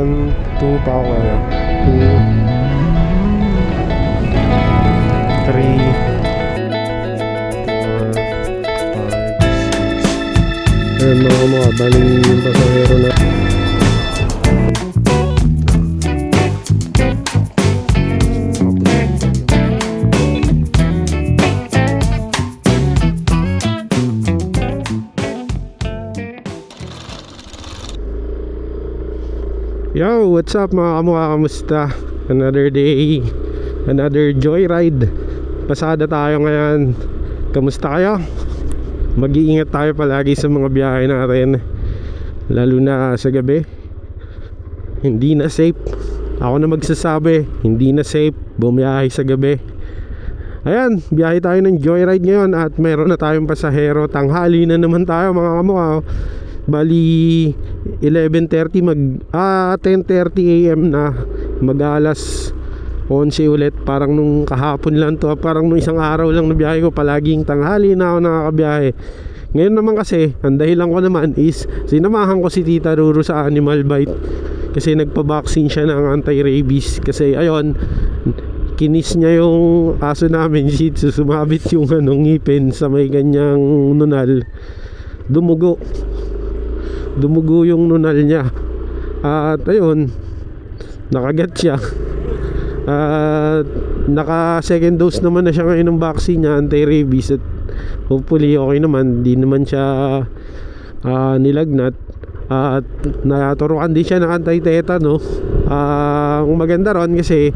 1, 2 pa ako kaya. 2, 3, 4, 5, 6. Ayan mga mga, baling yung pasahero na. Yo, what's up mga kamukha, kamusta? Another day, another joyride. Pasada tayo ngayon. Kamusta kayo? Mag-iingat tayo palagi sa mga biyahe natin, lalo na sa gabi. Hindi na safe. Ako na magsasabi, hindi na safe bumiyahe sa gabi. Ayan, biyahe tayo ng joyride ngayon at meron na tayong pasahero. Tanghali na naman tayo mga kamukha. Bali 10:30 10:30 AM na, mag-alas 11 ulit. Parang nung kahapon lang to, parang nung isang araw lang na biyahe ko, palaging tanghali na ako nakakabiyahe. Ngayon naman kasi, ang dahilan ko naman is sinamahan ko si Tita Ruru sa Animal Bite kasi nagpa-vaccine siya ng anti-rabies. Kasi ayun, kinis niya yung aso namin, Shih Tzu, sumabit yung ngipin sa may ganyang nunal. Dumugo yung nunal niya. At ayun, nakagat siya. At naka second dose naman na siya ngayon ng vaccine niya, anti-rabies. At hopefully okay naman, di naman siya nilagnat. At naturuan din siya ng anti-tetano. Ang maganda ron kasi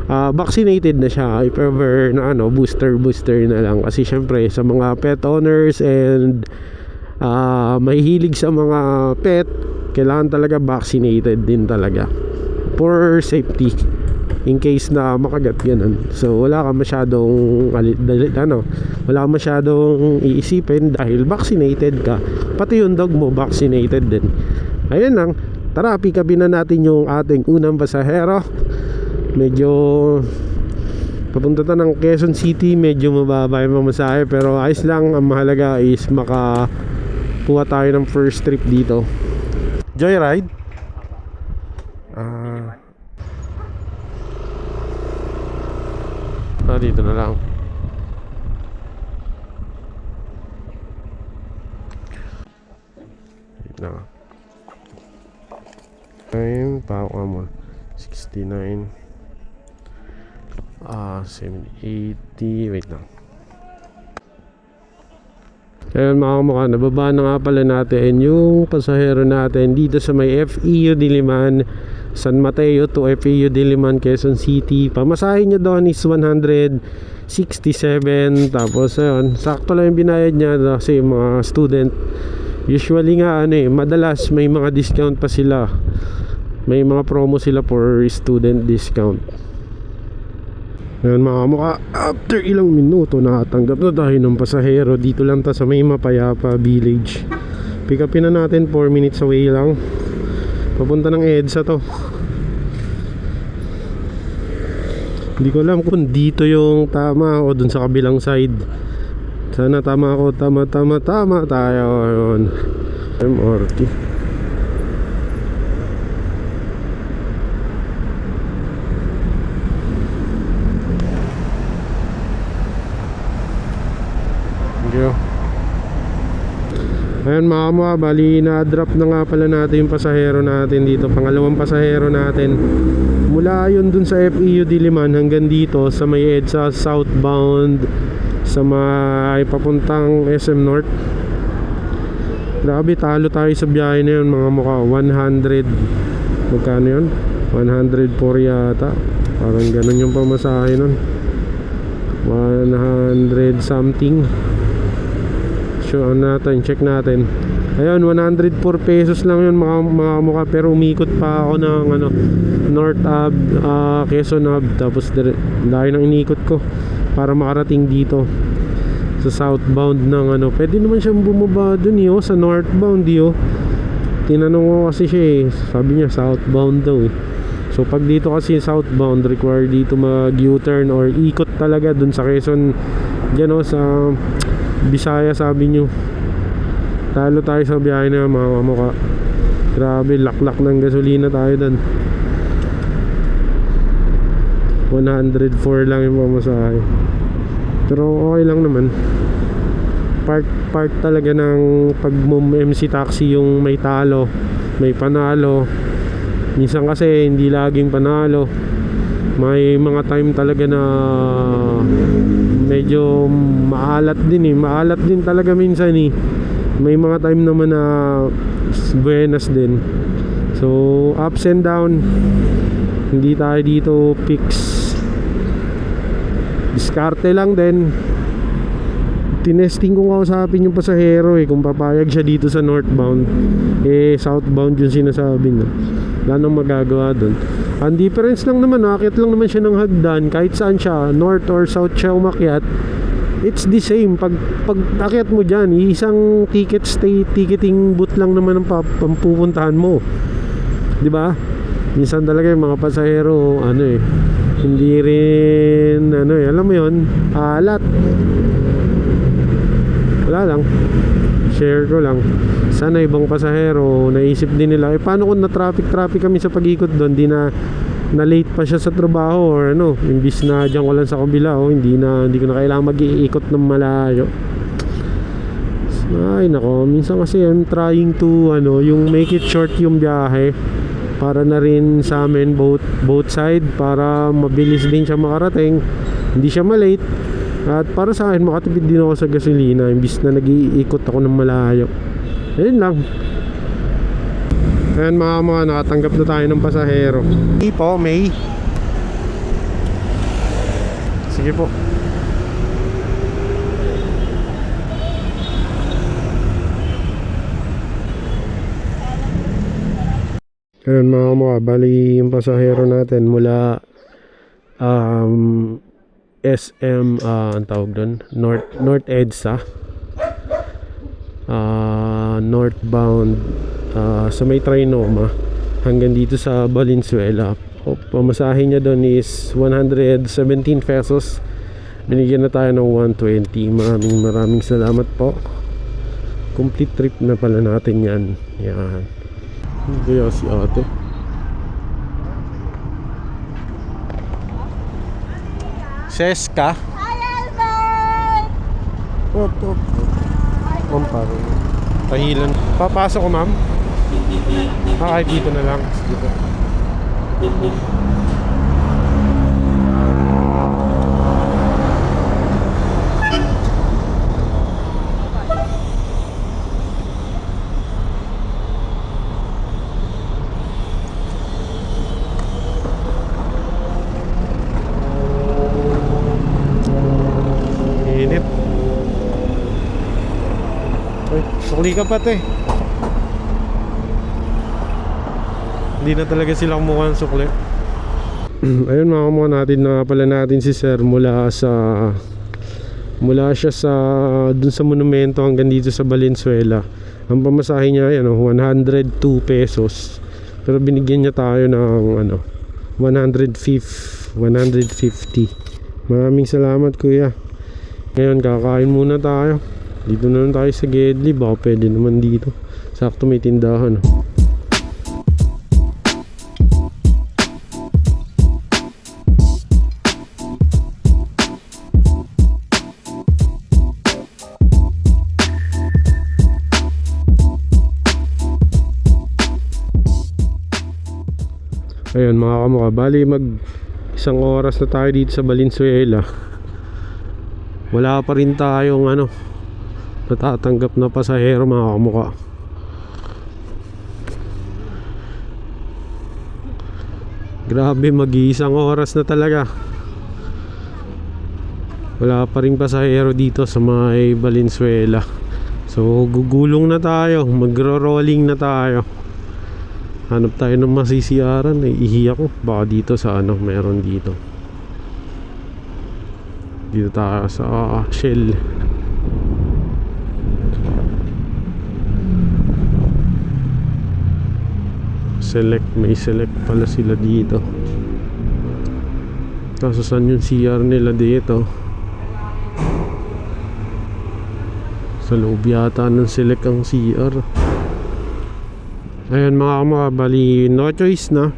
vaccinated na siya. If ever na booster na lang. Kasi syempre sa mga pet owners and may hilig sa mga pet, kailangan talaga vaccinated din talaga for safety in case na makagat ganun. So wala ka masyadong iisipin dahil vaccinated ka. Pati yung dog mo vaccinated din. Ayun lang. Tara, pick upin na natin yung ating unang pasahero. Medyo papunta tayo ng Quezon City, medyo mababa yung pamasahe pero ayos lang. Ang mahalaga is makakuha tayo ng first trip dito. Joyride? Dito na lang. Wait na. Time, pa ako mo. 69. 780. Wait lang. Ayan mga kamukha, nababa na nga pala natin yung pasahero natin dito sa may FEU Diliman, San Mateo to FEU Diliman, Quezon City. Pamasahin niya doon is 167. Tapos ayun, sakto lang yung binayad niya kasi mga student. Usually nga madalas may mga discount pa sila. May mga promo sila for student discount. Ayan mga kamukha, after ilang minuto nakatanggap na tayo ng pasahero. Dito lang ta sa may Mapayapa Village. Pick upin na natin, 4 minutes away lang. Papunta ng EDSA to. Hindi ko alam kung dito yung tama o dun sa kabilang side. Sana tama ako, tama tayo. Ayun, MRT. Ayan mga kamukha, bali na-drop na nga pala natin yung pasahero natin dito. Pangalawang pasahero natin. Mula yun dun sa FEU Diliman hanggang dito sa may EDSA southbound sa may papuntang SM North. Grabe, talo tayo sa biyahe na yun mga kamukha. 100, magkano yun? 104 yata. Parang ganun yung pamasahe nun. 100 something. Check natin. Ayun, 104 pesos lang yun mga mukha. Pero umikot pa ako ng North Ave, Quezon Ave. Tapos dahil nang inikot ko para makarating dito sa southbound ng pwede naman siyang bumaba dun sa northbound Tinanong ko kasi siya sabi niya southbound daw So pag dito kasi southbound, require dito mag U-turn or ikot talaga dun sa Quezon, dyan sa Bisaya. Sabi nyo talo tayo sa biyahe na mga kamukha. Grabe, laklak ng gasolina tayo doon. 104 lang yung pamasahe. Pero okay lang naman. Part talaga ng pag MC taxi yung may talo, may panalo. Minsan kasi hindi laging panalo. May mga time talaga na medyo maalat din eh. Maalat din talaga minsan eh. May mga time naman na buenas din. So ups and down. Hindi tayo dito fix. Diskarte lang din. Tinesting ko kausapin yung pasahero kung papayag siya dito sa northbound. Southbound yung sinasabi niya. Wala nang magagawa doon. Ang difference lang naman, akit lang naman siya ng hagdan. Kahit saan siya, north or south siya umakyat, it's the same. Pag akyat mo dyan, isang ticketing booth lang naman ang pupuntahan mo. Diba? Minsan talaga yung mga pasahero, hindi rin, alam mo yun, alat. Wala lang, share ko lang. Sana ibang pasahero naisip din nila, paano kung na-traffic kami sa pag-ikot doon, di na late pa siya sa trabaho or imbis na diyan ko lang sa kabila, hindi ko na kailangan mag-iikot ng malayo. Ay nako, minsan kasi I'm trying to yung make it short yung biyahe para na rin sa amin both side, para mabilis din siya makarating, hindi siya malate. At para sa akin, makatipid din ako sa gasolina imbis na nag-iikot ako ng malayo. Ayun lang. Ayan mga nakatanggap na tayo ng pasahero. Sige po, May. Sige po. Ayan mga bali yung pasahero natin mula SM ang tawag doon, North EDSA, northbound sa may Trinoma hanggang dito sa Valenzuela. Pamasahe niya doon is 117 pesos. Binigyan na tayo ng 120. Maraming salamat po. Complete trip na pala natin yan. Yan. Kaya si ate Seska. Hi, Albert! Op. Parang tahilan. Papasok ko, ma'am? Kahit dito na lang. Dito. Init. Ay, sukli ka pati. Hindi na talaga sila kumuha ng sukli. Ayun mga kumuha natin na pala natin si sir mula siya sa dun sa monumento hanggang dito sa Valenzuela. Ang pamasahe niya 102 pesos. Pero binigyan niya tayo ng 150. Maraming salamat kuya. Ngayon kakain muna tayo. Dito na lang tayo sa Gedli. Baka pwede naman dito. Sakto may tindahan. Ayun mga kamukha, bali isang oras na tayo dito sa Valenzuela. Wala pa rin tayong natatanggap na pasahero mga kamukha. Grabe, mag-iisang oras na talaga. Wala pa rin pasahero dito sa may Valenzuela. So gugulong na tayo, magro-rolling na tayo. Hanap tayo ng masisiyaran. Ihiya ko. Baka dito sa meron dito. Dito tayo sa Shell. May select pala sila dito. Kaso saan yung CR nila dito? Sa loob yata ng select ang CR. Ayun mga kamuka, bali no choice na.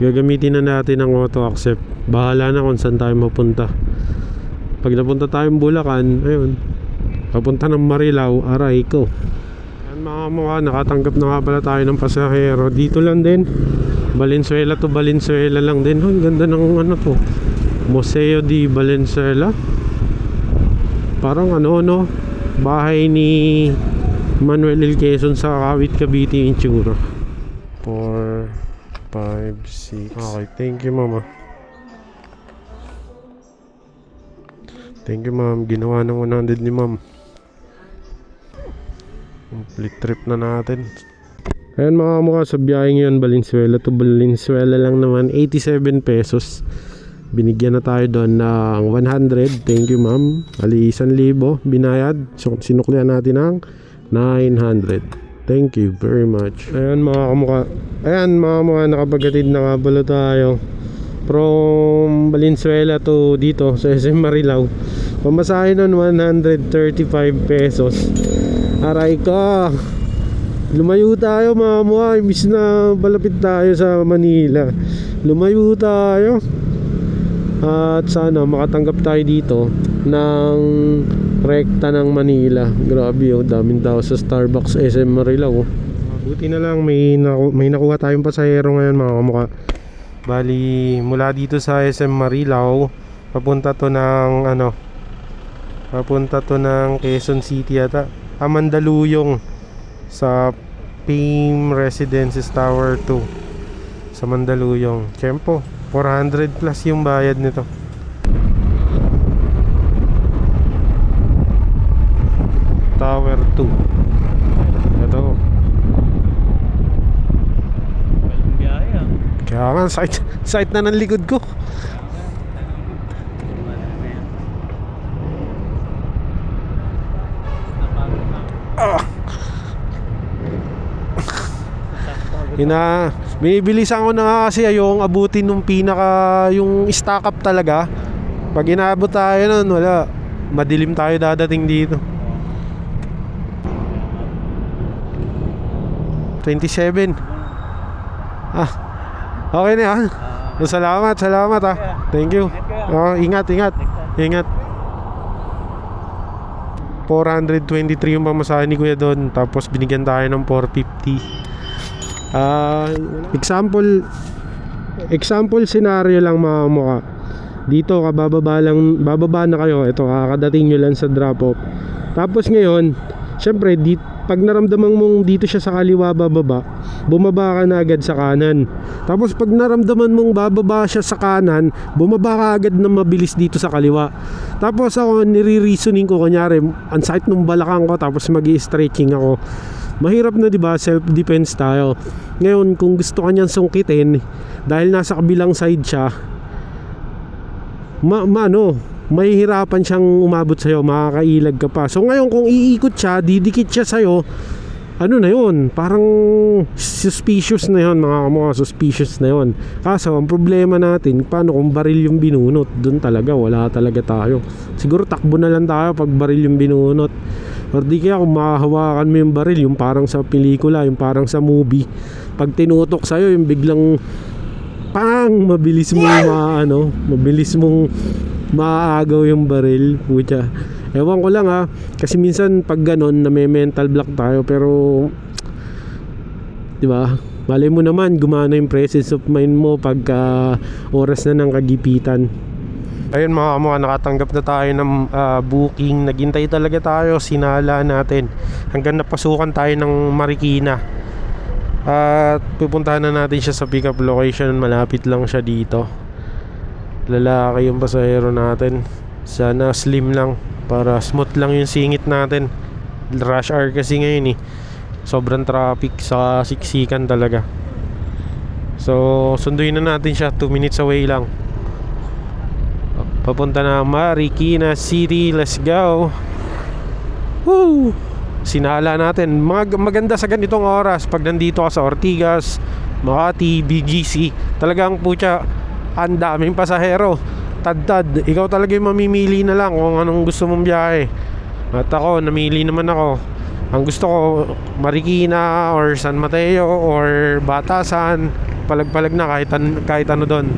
Gagamitin na natin ang auto accept. Bahala na kung saan tayo mapunta. Pag napunta tayong Bulacan, ayun, papunta ng Marilao, aray ko. Ayun mga kamuka, nakatanggap na nga pala tayo ng pasahero. Dito lang din, Valenzuela to Valenzuela lang din. Ang ganda ng ano to, Museo di Valenzuela. Parang ano no, bahay ni Manuel L. Quezon sa Kawit, Cavite yung tsura. 4, 5, 6. Okay, thank you mama. Thank you ma'am. Ginawa ng 100 ni ma'am. Complete trip na natin. Ayan mga mukha, sa biyaheng yun, Valenzuela to Valenzuela lang naman, 87 pesos. Binigyan na tayo doon ng 100. Thank you ma'am. Ali 1,000 binayad. So sinuklian natin ng 900. Thank you very much. Ayan mga kamukha. Ayan mga mukha, nakapaghatid na nga pala tayo from Valenzuela to dito sa SM Marilao. Pamasahe nun 135 pesos. Aray ko, lumayo tayo mga mukha. Imbis na balapit tayo sa Manila, lumayo tayo. At sana makatanggap tayo dito ng rekta ng Manila. Grabe oh, daming tao sa Starbucks SM Marilao. Buti na lang may nakuha tayong pasahero ngayon mga kamukha. Bali mula dito sa SM Marilao, papunta to ng ano, papunta to ng Quezon City ata, Mandaluyong, sa Fame Residences Tower 2 sa Mandaluyong. Tiyempo 400 plus yung bayad nito. Tower 2. Ito. Kaya nga, site na ng likod ko. Binibilisan ko na nga kasi ayong abutin nung pinaka, yung stack up talaga. Pag inaabot tayo nun, wala, madilim tayo dadating dito. 27. Okay na yan. Salamat Thank you. Ingat. 423 yung pamasahe ni kuya doon. Tapos binigyan tayo ng 450. Example scenario lang mga mukha. Dito bababa na kayo. Ito, kakadating nyo lang sa drop off. Tapos ngayon, syempre pag naramdaman mong dito siya sa kaliwa bababa, bumaba ka na agad sa kanan. Tapos pag naramdaman mong bababa siya sa kanan, bumaba ka agad na mabilis dito sa kaliwa. Tapos ako, nire-reasoning ko, kunyari ang sakit ng balakang ko, tapos magi-stretching ako. Mahirap na, di ba? Self-defense tayo. Ngayon, kung gusto ka niyang sungkitin, dahil nasa kabilang side siya, mahihirapan siyang umabot sa'yo, makakailag ka pa. So ngayon, kung iikot siya, didikit siya sa'yo, ano na yun, parang suspicious na yun mga kamukha, suspicious na yun. Kaso ang problema natin, paano kung baril yung binunot? Doon talaga, wala talaga tayo. Siguro takbo na lang tayo pag baril yung binunot. Or di kaya kung makahawakan mo yung baril, yung parang sa pelikula, yung parang sa movie, pag tinutok sa'yo, yung biglang mabilis mong maaagaw yung baril. Pucha, ewan ko lang kasi minsan pag ganon na may mental block tayo, pero di ba, malay mo naman gumana yung presence of mind mo pagka oras na ng kagipitan. Ayun mga kamukha, nakatanggap na tayo ng booking. Naghintay talaga tayo, sinala natin hanggang napasukan tayo ng Marikina. At pupuntahan na natin siya sa pick up location. Malapit lang siya dito. Lalaki yung pasahero natin. Sana slim lang para smooth lang yung singit natin. Rush hour kasi ngayon sobrang traffic, sa siksikan talaga. So sunduin na natin siya, 2 minutes away lang. Papunta na Marikina City. Let's go. Woo! Sinala natin. Maganda sa ganitong oras pag nandito ka sa Ortigas, Makati, BGC. Talagang pucha, ang daming pasahero. Tad-tad, ikaw talaga yung mamimili na lang kung anong gusto mong biyahe. At ako, namili naman ako. Ang gusto ko, Marikina or San Mateo or Batasan, palag-palag na kahit ano doon.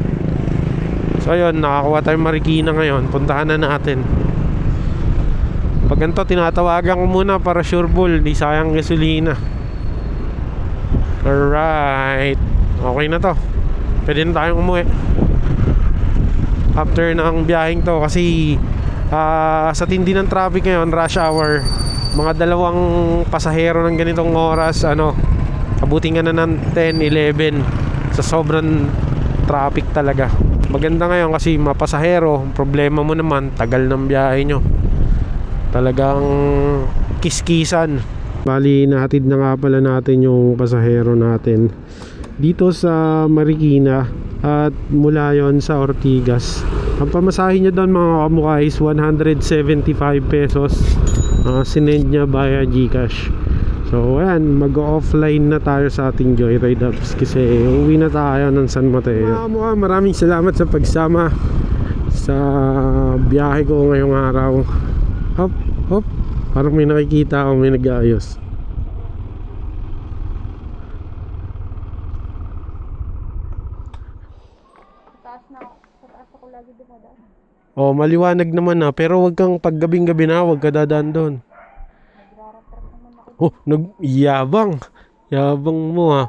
So ayun, nakakuha tayong Marikina ngayon. Puntahan na natin. Pag ganito, tinatawagan ko muna para sure ball, di sayang gasolina. Alright, okay na to. Pwede na tayong umuwi after ng biyaheng to. Kasi sa tindi ng traffic ngayon, rush hour, mga dalawang pasahero ng ganitong oras, abutin nga na ng 10-11 sa sobrang traffic talaga. Maganda ngayon kasi mapasahero. Problema mo naman, tagal ng biyahe nyo, talagang kiskisan. Bali, nahatid na nga pala natin yung pasahero natin dito sa Marikina at mula yon sa Ortigas. Ang pamasahe niya doon mga kamukha is 175 pesos. Sinend niya via GCash. So ayan, mag-offline na tayo sa ating Joyride apps kasi uwi na tayo ng San Mateo. Mga kamukha, maraming salamat sa pagsama sa biyahe ko ngayong araw. Hop, hop. Parang may nakikita ako, may nag-aayos. Sa taas ako lagi dumadaan. Oh, maliwanag naman pero wag kang paggabing-gabi na, wag ka dadaan doon. Nagraratrat naman ako. Oh, yabang. Yabang mo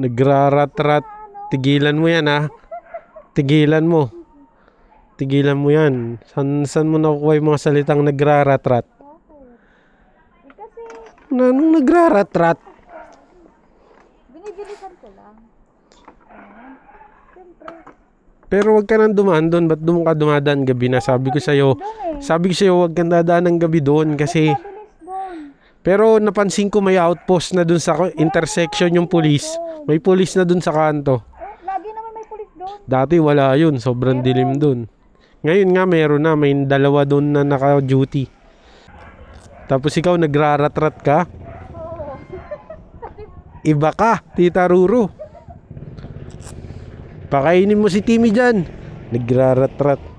Nagraratrat. Tigilan mo yan Tigilan mo. Tigilan mo yan. San mo nakukuha yung mga salitang nagraratrat? Kasi Anong nagraratrat? binibilisan ko lang. Siyempre. Pero wag ka nang dumaan doon. Ba't doon ka dumadaan gabi na? Sabi ko sa'yo, wag kang dadaan ng gabi doon kasi... Mabilis doon. Pero napansin ko may outpost na doon sa intersection yung pulis. May pulis na doon sa kanto. Lagi naman may pulis doon. Dati wala yun. Sobrang dilim doon. Ngayon nga meron na. May dalawa doon na naka-duty. Tapos ikaw nagraratrat ka? Oo. Iba ka, Tita Ruru. Pakainin mo si Timmy dyan. Nagraratrat.